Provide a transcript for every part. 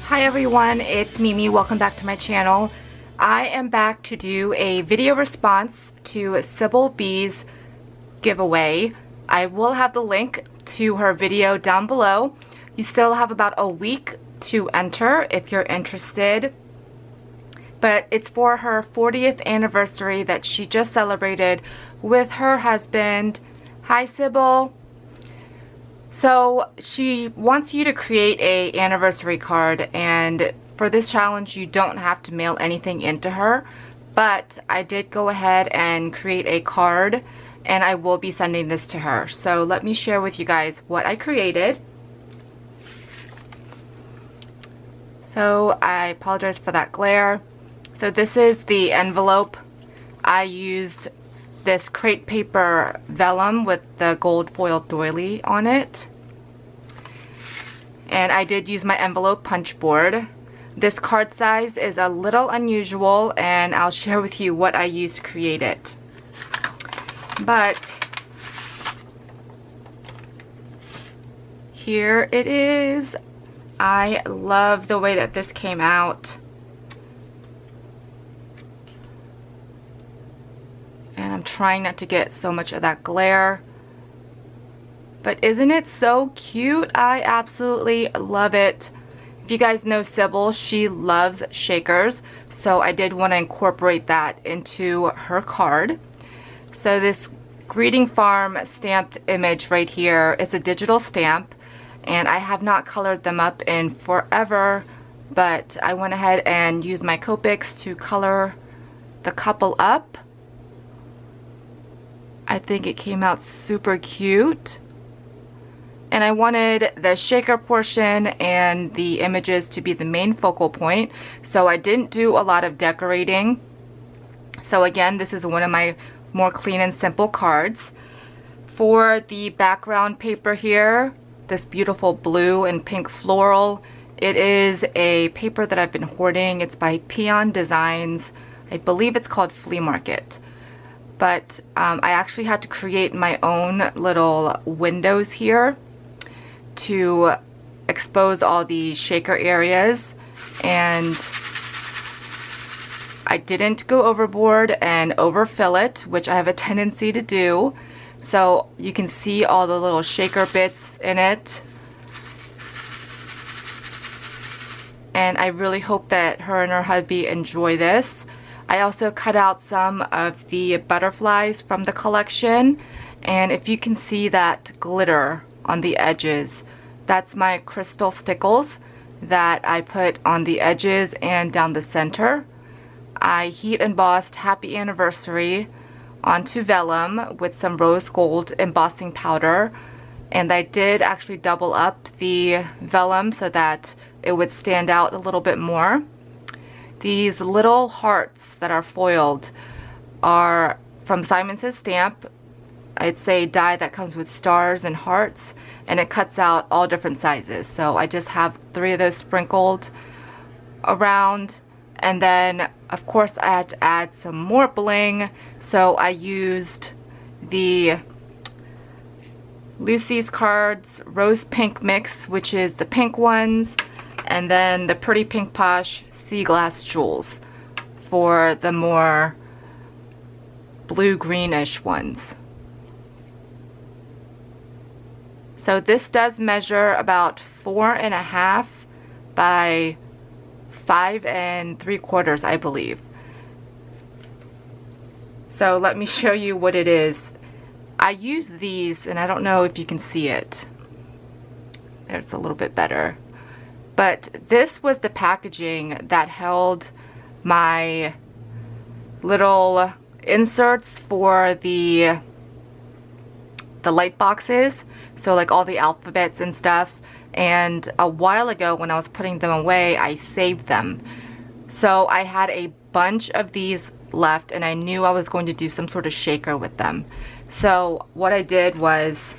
Hi everyone, it's Mimi. Welcome back to my channel. I am back to do a video response to Sybil B's giveaway. I will have the link to her video down below. You still have about a week to enter if you're interested. But it's for her 40th anniversary that she just celebrated with her husband. Hi Sybil. So she wants you to create a anniversary card, and for this challenge you don't have to mail anything into her, but I did go ahead and create a card and I will be sending this to her. So let me share with you guys what I created. So I apologize for that glare. So this is the envelope. I used this crepe paper vellum with the gold foil doily on it. And I did use my envelope punch board. This card size is a little unusual and I'll share with you what I used to create it. But here it is. I love the way that this came out. And I'm trying not to get so much of that glare. But isn't it so cute? I absolutely love it. If you guys know Sybil, she loves shakers. So I did want to incorporate that into her card. So this Greeting Farm stamped image right here is a digital stamp. And I have not colored them up in forever. But I went ahead and used my Copics to color the couple up. I think it came out super cute. And I wanted the shaker portion and the images to be the main focal point. So I didn't do a lot of decorating. So again, this is one of my more clean and simple cards. For the background paper here, this beautiful blue and pink floral, it is a paper that I've been hoarding. It's by Peon Designs. I believe it's called Flea Market. But I actually had to create my own little windows here to expose all the shaker areas, and I didn't go overboard and overfill it, which I have a tendency to do. So you can see all the little shaker bits in it. And I really hope that her and her hubby enjoy this. I also cut out some of the butterflies from the collection, and if you can see that glitter on the edges, that's my crystal stickles that I put on the edges and down the center. I heat embossed Happy Anniversary onto vellum with some rose gold embossing powder, and I did actually double up the vellum so that it would stand out a little bit more. These little hearts that are foiled are from Simon Says Stamp. It's a die that comes with stars and hearts, and it cuts out all different sizes. So I just have 3 of those sprinkled around. And then, of course, I had to add some more bling. So I used the Lucy's Cards Rose Pink Mix, which is the pink ones, and then the Pretty Pink Posh Sea Glass Jewels for the more blue-greenish ones. So this does measure about 4.5 by 5 3/4, I believe. So let me show you what it is. I use these, and I don't know if you can see it. There's a little bit better. But this was the packaging that held my little inserts for the light boxes. So like all the alphabets and stuff. And a while ago when I was putting them away, I saved them. So I had a bunch of these left and I knew I was going to do some sort of shaker with them. So what I did was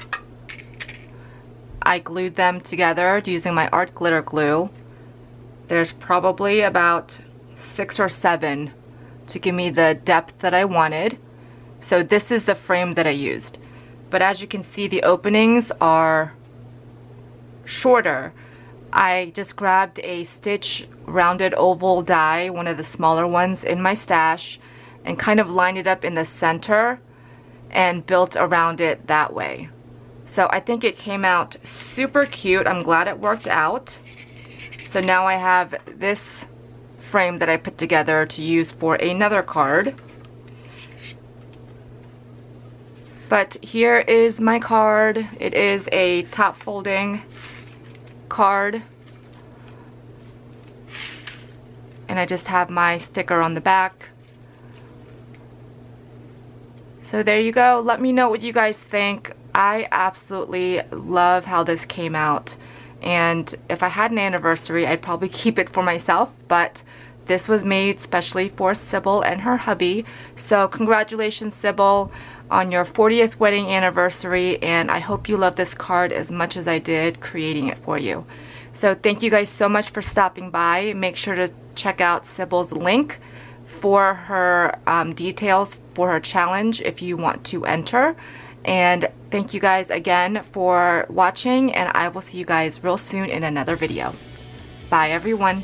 I glued them together using my art glitter glue. There's probably about 6 or 7 to give me the depth that I wanted. So this is the frame that I used. But as you can see, the openings are shorter. I just grabbed a stitch rounded oval die, one of the smaller ones in my stash, and kind of lined it up in the center and built around it that way. So I think it came out super cute. I'm glad it worked out. So now I have this frame that I put together to use for another card. But here is my card. It is a top folding card. And I just have my sticker on the back. So there you go. Let me know what you guys think. I absolutely love how this came out. And if I had an anniversary, I'd probably keep it for myself, but this was made specially for Sybil and her hubby. So congratulations, Sybil, on your 40th wedding anniversary, and I hope you love this card as much as I did creating it for you. So thank you guys so much for stopping by. Make sure to check out Sybil's link for her details for her challenge if you want to enter. And thank you guys again for watching, and I will see you guys real soon in another video. Bye everyone.